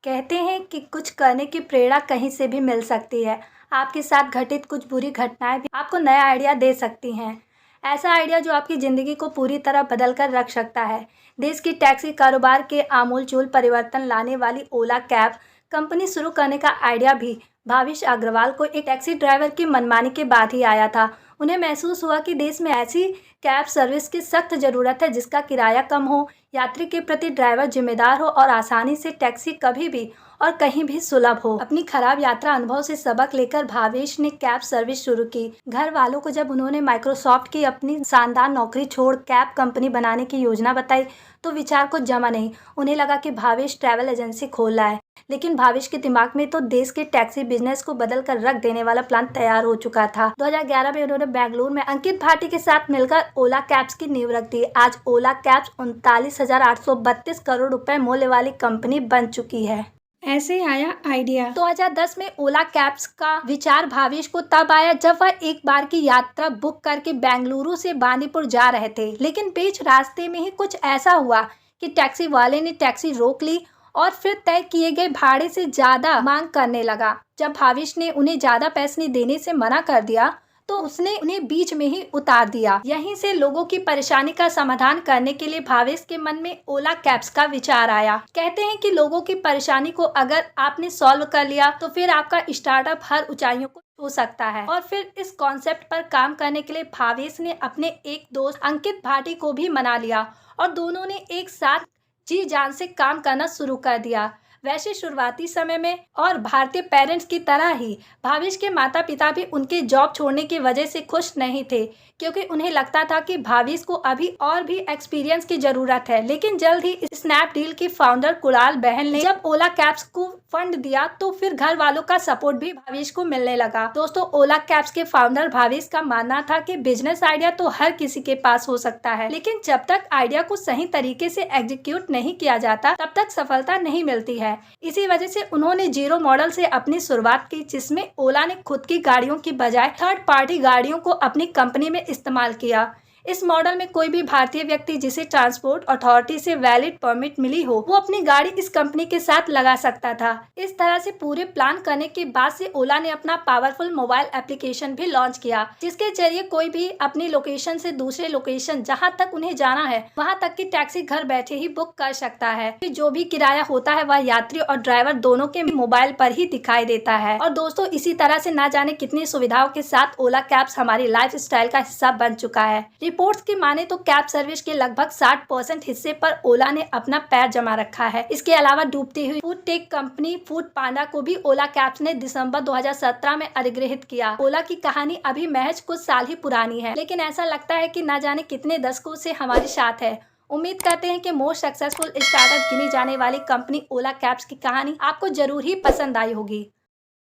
कहते हैं कि कुछ करने की प्रेरणा कहीं से भी मिल सकती है। आपके साथ घटित कुछ बुरी घटनाएं भी आपको नया आइडिया दे सकती हैं। ऐसा आइडिया जो आपकी ज़िंदगी को पूरी तरह बदल कर रख सकता है। देश की टैक्सी कारोबार के आमूल-चूल परिवर्तन लाने वाली ओला कैब कंपनी शुरू करने का आइडिया भी भाविश अग्रवाल को एक टैक्सी ड्राइवर की मनमानी के बाद ही आया था। उन्हें महसूस हुआ कि देश में ऐसी कैब सर्विस की सख्त ज़रूरत है जिसका किराया कम हो, यात्री के प्रति ड्राइवर जिम्मेदार हो और आसानी से टैक्सी कभी भी और कहीं भी सुलभ हो। अपनी खराब यात्रा अनुभव से सबक लेकर भावेश ने कैब सर्विस शुरू की। घर वालों को जब उन्होंने माइक्रोसॉफ्ट की अपनी शानदार नौकरी छोड़ कैब कंपनी बनाने की योजना बताई तो विचार को जमा नहीं। उन्हें लगा कि भावेश ट्रैवल एजेंसी खोल रहा है, लेकिन भावेश के दिमाग में तो देश के टैक्सी बिजनेस को बदल कर रख देने वाला प्लान तैयार हो चुका था। 2011 में उन्होंने बेंगलुरु में अंकित भाटी के साथ मिलकर ओला कैब्स की नींव रख दी। आज ओला कैब्स 39,832 करोड़ रुपए मूल्य वाली कंपनी बन चुकी है। ऐसे आया आइडिया। 2010 में ओला कैब्स का विचार भावेश को तब आया जब वह एक बार की यात्रा बुक करके बेंगलुरु से बांदीपुर जा रहे थे, लेकिन बीच रास्ते में ही कुछ ऐसा हुआ कि टैक्सी वाले ने टैक्सी रोक ली और फिर तय किए गए भाड़े से ज्यादा मांग करने लगा। जब भावेश ने उन्हें ज्यादा पैसे देने से मना कर दिया तो उसने उन्हें बीच में ही उतार दिया। यहीं से लोगों की परेशानी का समाधान करने के लिए भावेश के मन में ओला कैब्स का विचार आया। कहते हैं कि लोगों की परेशानी को अगर आपने सॉल्व कर लिया तो फिर आपका स्टार्टअप हर ऊंचाइयों को छू सकता है। और फिर इस कॉन्सेप्ट पर काम करने के लिए भावेश ने अपने एक दोस्त अंकित भाटी को भी मना लिया और दोनों ने एक साथ जी जान से काम करना शुरू कर दिया। वैसे शुरुआती समय में और भारतीय पेरेंट्स की तरह ही भावेश के माता पिता भी उनके जॉब छोड़ने की वजह से खुश नहीं थे, क्योंकि उन्हें लगता था कि भावेश को अभी और भी एक्सपीरियंस की जरूरत है। लेकिन जल्द ही स्नैपडील की फाउंडर कुणाल बहल ने जब ओला कैब्स को फंड दिया तो फिर घर वालों का सपोर्ट भी भावेश को मिलने लगा। दोस्तों, ओला कैब्स के फाउंडर भावेश का मानना था कि बिजनेस आइडिया तो हर किसी के पास हो सकता है, लेकिन जब तक आइडिया को सही तरीके से एग्जीक्यूट नहीं किया जाता तब तक सफलता नहीं मिलती है। इसी वजह से उन्होंने जीरो मॉडल से अपनी शुरुआत की, जिसमें ओला ने खुद की गाड़ियों की बजाय थर्ड पार्टी गाड़ियों को अपनी कंपनी में इस्तेमाल किया। इस मॉडल में कोई भी भारतीय व्यक्ति जिसे ट्रांसपोर्ट अथॉरिटी से वैलिड परमिट मिली हो वो अपनी गाड़ी इस कंपनी के साथ लगा सकता था। इस तरह से पूरे प्लान करने के बाद से ओला ने अपना पावरफुल मोबाइल एप्लीकेशन भी लॉन्च किया, जिसके जरिए कोई भी अपनी लोकेशन से दूसरे लोकेशन जहां तक उन्हें जाना है वहां तक की टैक्सी घर बैठे ही बुक कर सकता है। जो भी किराया होता है वह यात्री और ड्राइवर दोनों के मोबाइल पर ही दिखाई देता है। और दोस्तों, इसी तरह से ना जाने कितनी सुविधाओं के साथ ओला कैब्स हमारी लाइफ स्टाइल का हिस्सा बन चुका है। रिपोर्ट्स की माने तो कैब सर्विस के लगभग 60% हिस्से पर ओला ने अपना पैर जमा रखा है। इसके अलावा डूबती हुई फूड टेक कंपनी फूड पांडा को भी ओला कैब्स ने दिसंबर 2017 में अधिग्रहित किया। ओला की कहानी अभी महज कुछ साल ही पुरानी है, लेकिन ऐसा लगता है कि न जाने कितने दशकों से हमारे साथ है। उम्मीद करते हैं कि मोस्ट सक्सेसफुल स्टार्टअप गिनी जाने वाली कंपनी ओला कैब्स की कहानी आपको जरूर ही पसंद आई होगी।